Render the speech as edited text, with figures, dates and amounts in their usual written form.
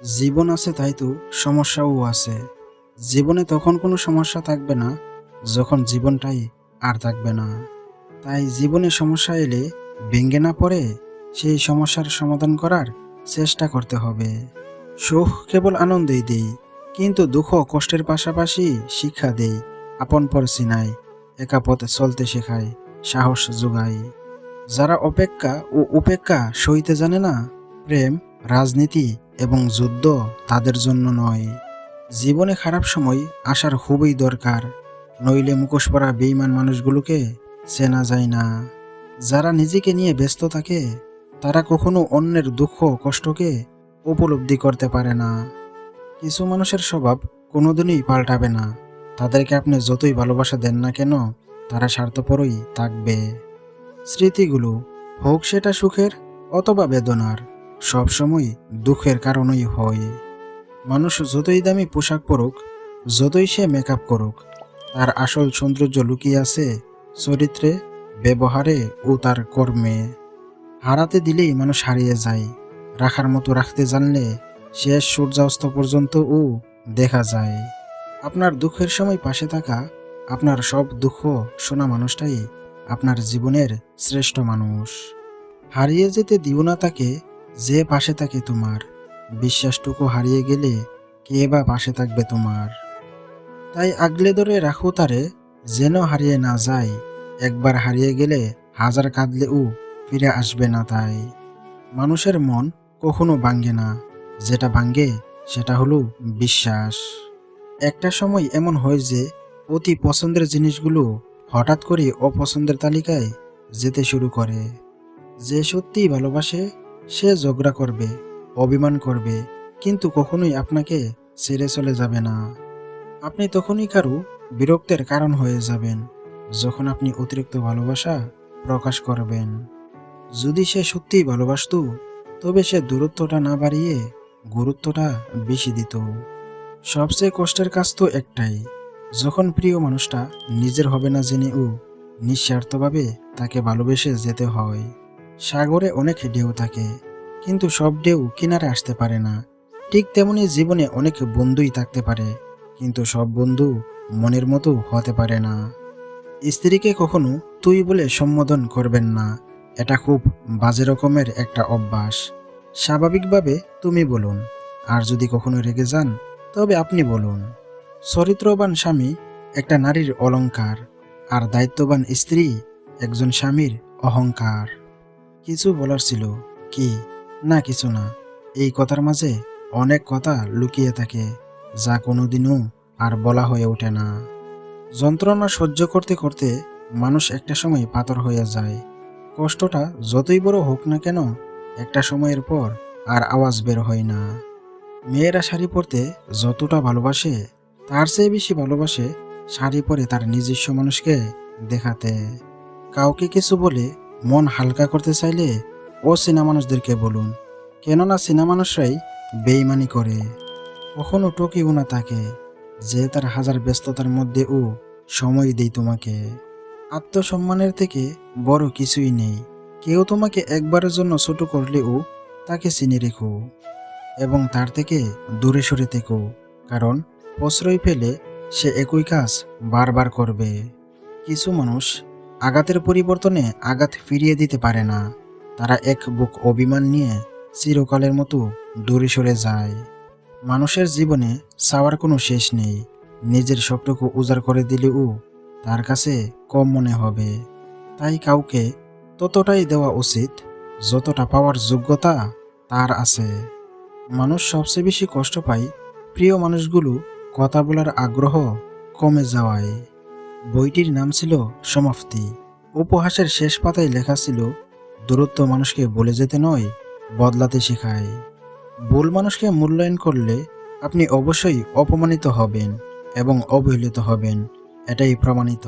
জীবন আছে তাই তো সমস্যাও আছে। জীবনে তখন কোনো সমস্যা থাকবে না যখন জীবনটাই আর থাকবে না। তাই জীবনে সমস্যা এলে ভেঙে না পড়ে সেই সমস্যার সমাধান করার চেষ্টা করতে হবে। সুখ কেবল আনন্দেই দেই, কিন্তু দুঃখ কষ্টের পাশাপাশি শিক্ষা দেই। আপন পর চিনাই, একা পথে চলতে শেখায়, সাহস যোগায়। যারা অপেক্ষা ও উপেক্ষা সইতে জানে না, প্রেম, রাজনীতি এবং যুদ্ধ তাদের জন্য নয়। জীবনে খারাপ সময় আসার খুবই দরকার, নইলে মুখোশ পরা বেঈমান মানুষগুলোকে চেনা যায় না। যারা নিজেকে নিয়ে ব্যস্ত থাকে তারা কখনো অন্যের দুঃখ কষ্টকে উপলব্ধি করতে পারে না। কিছু মানুষের স্বভাব কোনোদিনই পাল্টাবে না, তাদেরকে আপনি যতই ভালোবাসা দেন না কেন তারা স্বার্থপরই থাকবে। স্মৃতিগুলো, হোক সেটা সুখের অথবা বেদনার, সবসময় দুঃখের কারণই হয়। মানুষ যতই দামি পোশাক পরুক, যতই সে মেকআপ করুক, তার আসল সৌন্দর্য লুকিয়ে আছে চরিত্রে, ব্যবহারে ও তার কর্মে। হারাতে দিলেই মানুষ হারিয়ে যায়, রাখার মতো রাখতে জানলে শেষ সূর্যাস্ত পর্যন্তও দেখা যায়। আপনার দুঃখের সময় পাশে থাকা, আপনার সব দুঃখ শোনা মানুষটাই আপনার জীবনের শ্রেষ্ঠ মানুষ। হারিয়ে যেতে দিও না তাকে যে পাশে থাকে তোমার, বিশ্বাসটুকু হারিয়ে গেলে কে বা পাশে থাকবে তোমার। তাই আগলে ধরে রাখো তারে, যেন হারিয়ে না যায়। একবার হারিয়ে গেলে হাজার কাঁদলেও ফিরে আসবে না তাই। মানুষের মন কখনো ভাঙ্গে না, যেটা ভাঙ্গে সেটা হলো বিশ্বাস। একটা সময় এমন হয় যে অতি পছন্দের জিনিসগুলো হঠাৎ করে অপছন্দের তালিকায় যেতে শুরু করে। যে সত্যিই ভালোবাসে সে ঝগড়া করবে, অভিমান করবে, কিন্তু কখনোই আপনাকে ছেড়ে চলে যাবে না। আপনি তখনই কারো বিরক্তের কারণ হয়ে যাবেন যখন আপনি অতিরিক্ত ভালোবাসা প্রকাশ করবেন। যদি সে সত্যিই ভালোবাসতো তবে সে দূরত্বটা না বাড়িয়ে গুরুত্বটা বেশি দিত। সবচেয়ে কষ্টের কাজ তো একটাই, যখন প্রিয় মানুষটা নিজের হবে না জেনেও নিঃস্বার্থভাবে তাকে ভালোবেসে যেতে হয়। সাগরে অনেক ঢেউ থাকে, কিন্তু সব ঢেউ কিনারে আসতে পারে না। ঠিক তেমনি জীবনে অনেক বন্ধুই থাকতে পারে, কিন্তু সব বন্ধু মনের মতো হতে পারে না। স্ত্রীকে কখনো তুই বলে সম্বোধন করবেন না, এটা খুব বাজে রকমের একটা অভ্যাস। স্বাভাবিকভাবে তুমি বলুন, আর যদি কখনো রেগে যান তবে আপনি বলুন। চরিত্রবান স্বামী একটা নারীর অলংকার, আর দায়িত্ববান স্ত্রী একজন স্বামীর অহংকার। কিছু বলার ছিল কি? না, কিছু না। এই কথার মাঝে অনেক কথা লুকিয়ে থাকে, যা কোনোদিনও আর বলা হয়ে ওঠে না। যন্ত্রণা সহ্য করতে করতে মানুষ একটা সময় পাথর হয়ে যায়। কষ্টটা যতই বড় হোক না কেন, একটা সময়ের পর আর আওয়াজ বের হয় না। মেয়েরা শাড়ি পরতে যতটা ভালোবাসে, তার চেয়ে বেশি ভালোবাসে শাড়ি পরে তার নিজস্ব মানুষকে দেখাতে। কাউকে কিছু বলে মন হালকা করতে চাইলে অচেনা মানুষদেরকে বলুন, কেননা চেনা মানুষরাই বেইমানি করে। কখনো টকিও না তাকে, যে তার হাজার ব্যস্ততার মধ্যেও সময় দেই তোমাকে। আত্মসম্মানের থেকে বড় কিছুই নেই। কেউ তোমাকে একবারের জন্য ছোট করলেও তাকে চিনে রেখো এবং তার থেকে দূরে সরে থেকো, কারণ প্রশ্রয় পেলে সে একই কাজ বারবার করবে। কিছু মানুষ আঘাতের পরিবর্তনে আঘাত ফিরিয়ে দিতে পারে না, তারা এক বুক অভিমান নিয়ে চিরকালের মতো দূরে সরে যায়। মানুষের জীবনে চাওয়ার কোনো শেষ নেই, নিজের সবটুকু উজাড় করে দিলেও তার কাছে কম মনে হবে। তাই কাউকে ততটাই দেওয়া উচিত যতটা পাওয়ার যোগ্যতা তার আছে। মানুষ সবচেয়ে বেশি কষ্ট পায় প্রিয় মানুষগুলো কথা বলার আগ্রহ কমে যাওয়ায়। বইটির নাম ছিল সমাপ্তি। উপহাসের শেষ পাতায় লেখা ছিল, দূরত্ব মানুষকে বলে যেতে নয়, বদলাতে শেখায়। ভুল মানুষকে মূল্যায়ন করলে আপনি অবশ্যই অপমানিত হবেন এবং অবহেলিত হবেন, এটাই প্রমাণিত।